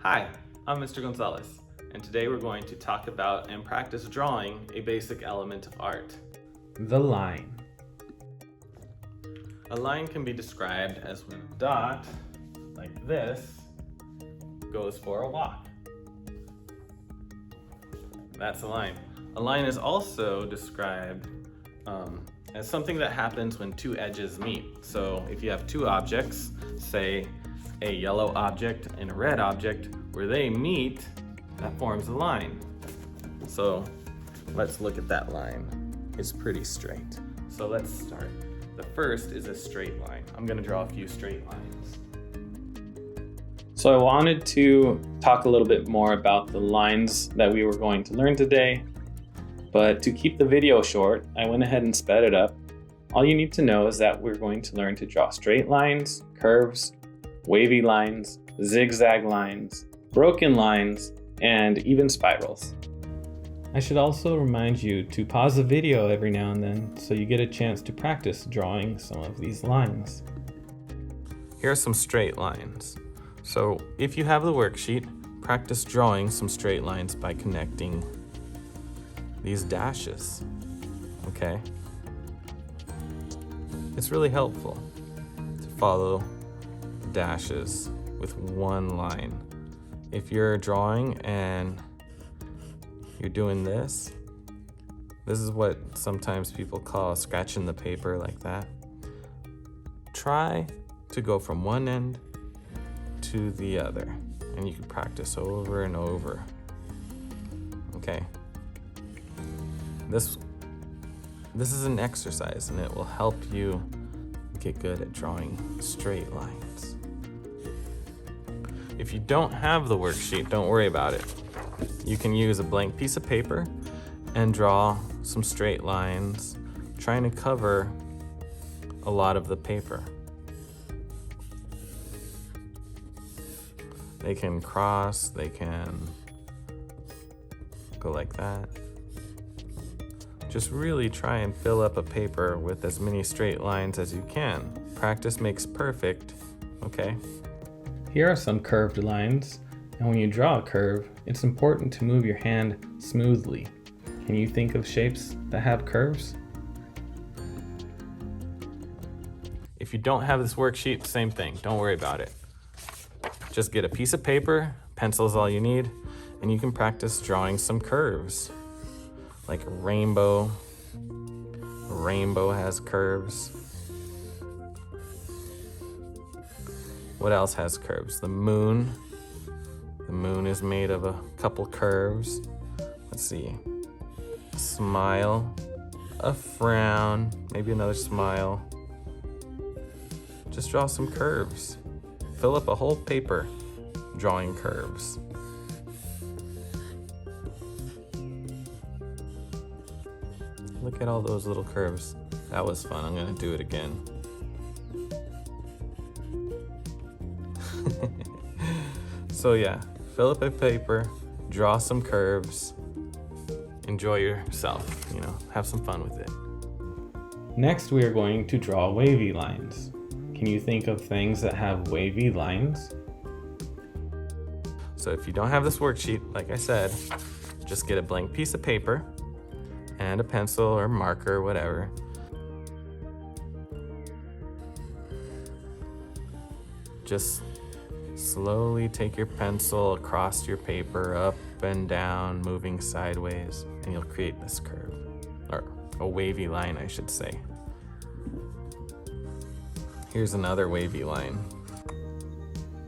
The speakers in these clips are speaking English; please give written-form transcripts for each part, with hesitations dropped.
Hi, I'm Mr. Gonzalez, and today we're going to talk about and practice drawing a basic element of art. The line. A line can be described as when a dot, like this, goes for a walk. That's a line. A line is also described as something that happens when two edges meet. So if you have two objects, say a yellow object and a red object, where they meet, that forms a line. So let's look at that line. It's pretty straight. So let's start. The first is a straight line. I'm gonna draw a few straight lines. So I wanted to talk a little bit more about the lines that we were going to learn today, but to keep the video short, I went ahead and sped it up. All you need to know is that we're going to learn to draw straight lines, curves, wavy lines, zigzag lines, broken lines, and even spirals. I should also remind you to pause the video every now and then so you get a chance to practice drawing some of these lines. Here are some straight lines. So if you have the worksheet, practice drawing some straight lines by connecting these dashes, okay? It's really helpful to follow dashes with one line. If you're drawing and you're doing this is what sometimes people call scratching the paper, like that. Try to go from one end to the other, and you can practice over and over. Okay. This is an exercise, and it will help you get good at drawing straight lines. If you don't have the worksheet, don't worry about it. You can use a blank piece of paper and draw some straight lines, trying to cover a lot of the paper. They can cross, they can go like that. Just really try and fill up a paper with as many straight lines as you can. Practice makes perfect, okay? Here are some curved lines, and when you draw a curve, it's important to move your hand smoothly. Can you think of shapes that have curves? If you don't have this worksheet, same thing, don't worry about it. Just get a piece of paper, pencil is all you need, and you can practice drawing some curves. Like a rainbow. A rainbow has curves. What else has curves? The moon. The moon is made of a couple curves. Let's see. A smile, a frown, maybe another smile. Just draw some curves. Fill up a whole paper drawing curves. Look at all those little curves. That was fun. I'm gonna do it again. So yeah, fill up a paper, draw some curves, enjoy yourself, have some fun with it. Next, we are going to draw wavy lines. Can you think of things that have wavy lines? So if you don't have this worksheet, like I said, just get a blank piece of paper and a pencil or marker, whatever. Just slowly take your pencil across your paper, up and down, moving sideways, and you'll create this curve, or a wavy line, I should say. Here's another wavy line.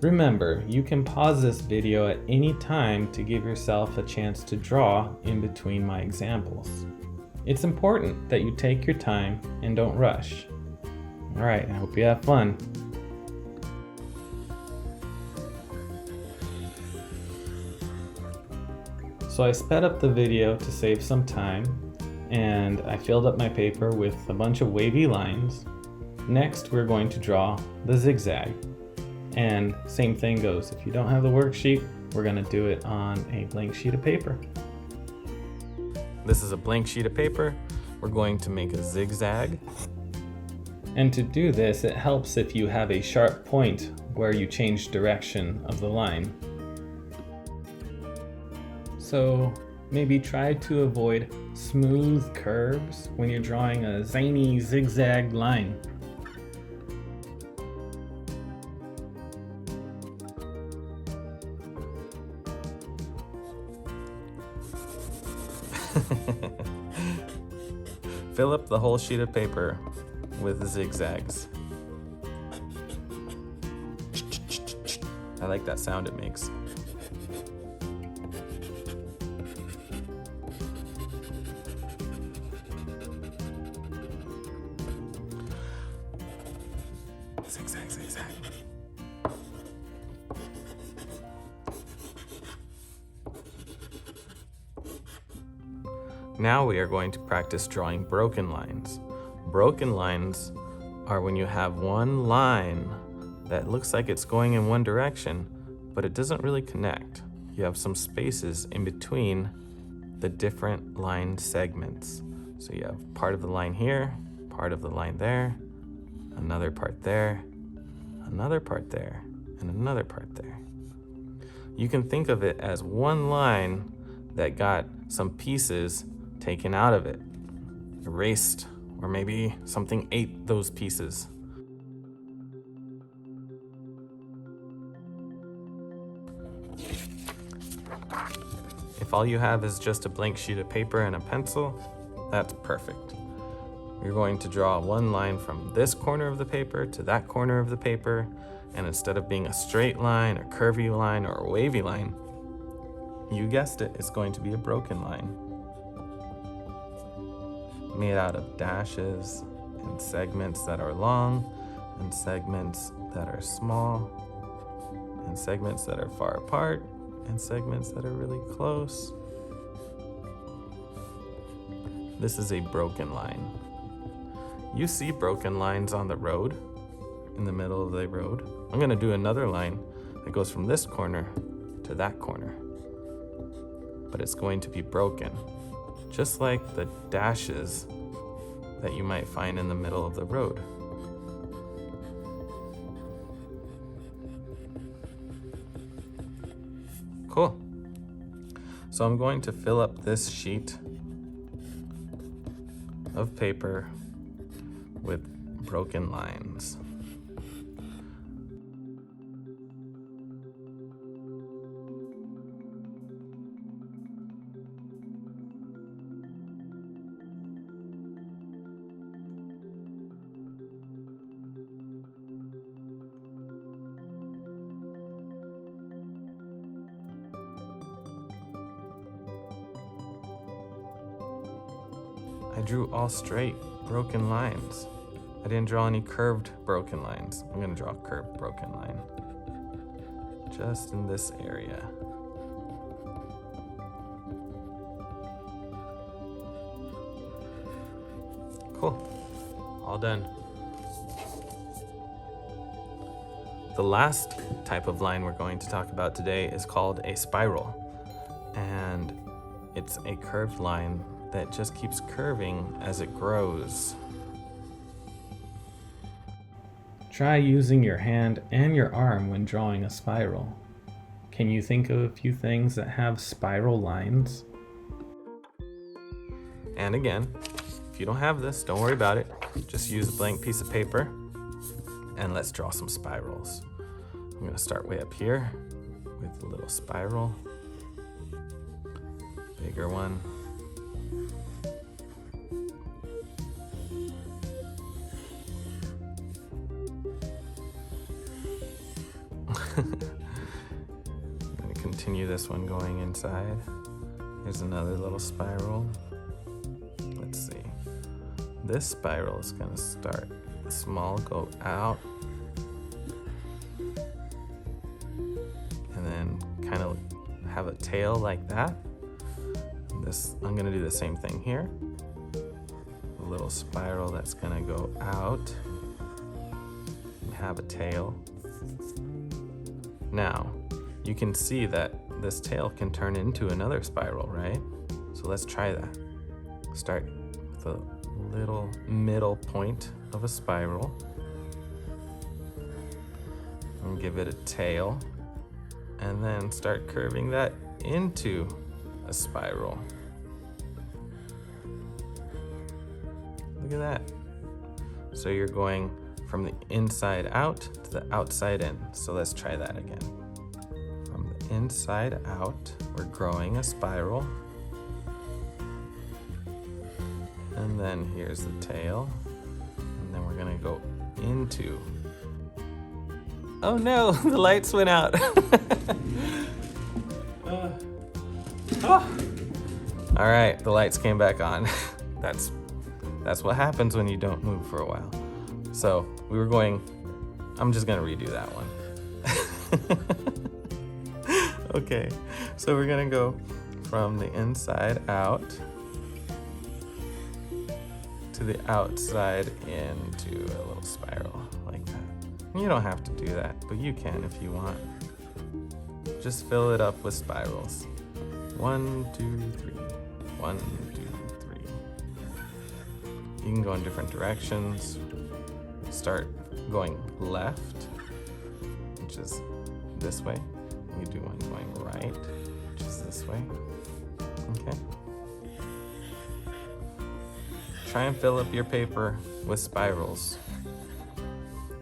Remember, you can pause this video at any time to give yourself a chance to draw in between my examples. It's important that you take your time and don't rush. All right, I hope you have fun. So I sped up the video to save some time, and I filled up my paper with a bunch of wavy lines. Next, we're going to draw the zigzag. And same thing goes, if you don't have the worksheet, we're gonna do it on a blank sheet of paper. This is a blank sheet of paper. We're going to make a zigzag. And to do this, it helps if you have a sharp point where you change direction of the line. So maybe try to avoid smooth curves when you're drawing a zany zigzag line. Fill up the whole sheet of paper with zigzags. I like that sound it makes. Zigzag, zigzag. Now we are going to practice drawing broken lines. Broken lines are when you have one line that looks like it's going in one direction, but it doesn't really connect. You have some spaces in between the different line segments. So you have part of the line here, part of the line there, another part there, another part there, and another part there. You can think of it as one line that got some pieces taken out of it, erased, or maybe something ate those pieces. If all you have is just a blank sheet of paper and a pencil, that's perfect. You're going to draw one line from this corner of the paper to that corner of the paper, and instead of being a straight line, a curvy line, or a wavy line, you guessed it, it's going to be a broken line, made out of dashes and segments that are long, and segments that are small, and segments that are far apart, and segments that are really close. This is a broken line. You see broken lines on the road, in the middle of the road. I'm gonna do another line that goes from this corner to that corner, but it's going to be broken, just like the dashes that you might find in the middle of the road. Cool. So I'm going to fill up this sheet of paper with broken lines. I drew all straight, broken lines. I didn't draw any curved, broken lines. I'm gonna draw a curved, broken line. Just in this area. Cool, all done. The last type of line we're going to talk about today is called a spiral. And it's a curved line that just keeps curving as it grows. Try using your hand and your arm when drawing a spiral. Can you think of a few things that have spiral lines? And again, if you don't have this, don't worry about it. Just use a blank piece of paper and let's draw some spirals. I'm gonna start way up here with a little spiral, bigger one, I'm going to continue this one going inside. Here's another little spiral. Let's see. This spiral is going to start small, go out, and then kind of have a tail like that. This, I'm going to do the same thing here. A little spiral that's going to go out and have a tail. Now, you can see that this tail can turn into another spiral, right? So let's try that. Start with a little middle point of a spiral and give it a tail, and then start curving that into a spiral. Look at that. So you're going from the inside out to the outside in. So let's try that again. From the inside out, we're growing a spiral. And then here's the tail. And then we're gonna go into. Oh no, the lights went out. All right, the lights came back on. That's what happens when you don't move for a while. So we were going, I'm just gonna redo that one. Okay, so we're gonna go from the inside out to the outside into a little spiral like that. You don't have to do that, but you can if you want. Just fill it up with spirals. 1, 2, 3. 1, 2, 3. You can go in different directions. Start going left, which is this way. You do one going right, which is this way. Okay. Try and fill up your paper with spirals.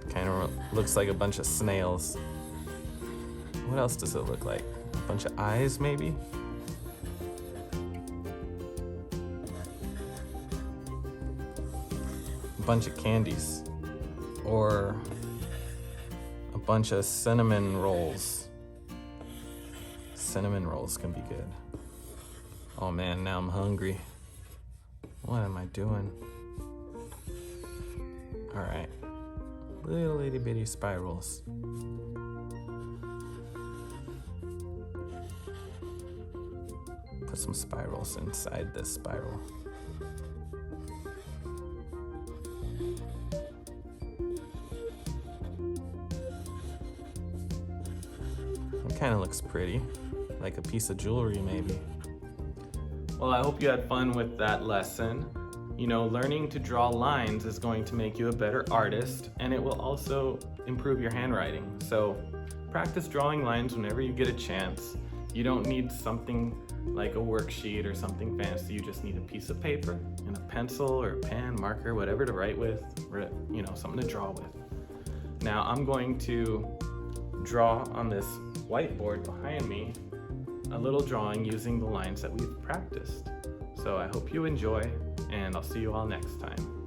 Kind of looks like a bunch of snails. What else does it look like? A bunch of eyes, maybe? A bunch of candies. Or a bunch of cinnamon rolls. Cinnamon rolls can be good. Oh man, now I'm hungry. What am I doing? All right, little itty bitty spirals. Put some spirals inside this spiral. It kind of looks pretty, like a piece of jewelry maybe. Well, I hope you had fun with that lesson. You know, learning to draw lines is going to make you a better artist, and it will also improve your handwriting. So practice drawing lines whenever you get a chance. You don't need something like a worksheet or something fancy. You just need a piece of paper and a pencil or a pen, marker, whatever to write with, or, you know, something to draw with. Now I'm going to draw on this whiteboard behind me a little drawing using the lines that we've practiced. So I hope you enjoy, and I'll see you all next time.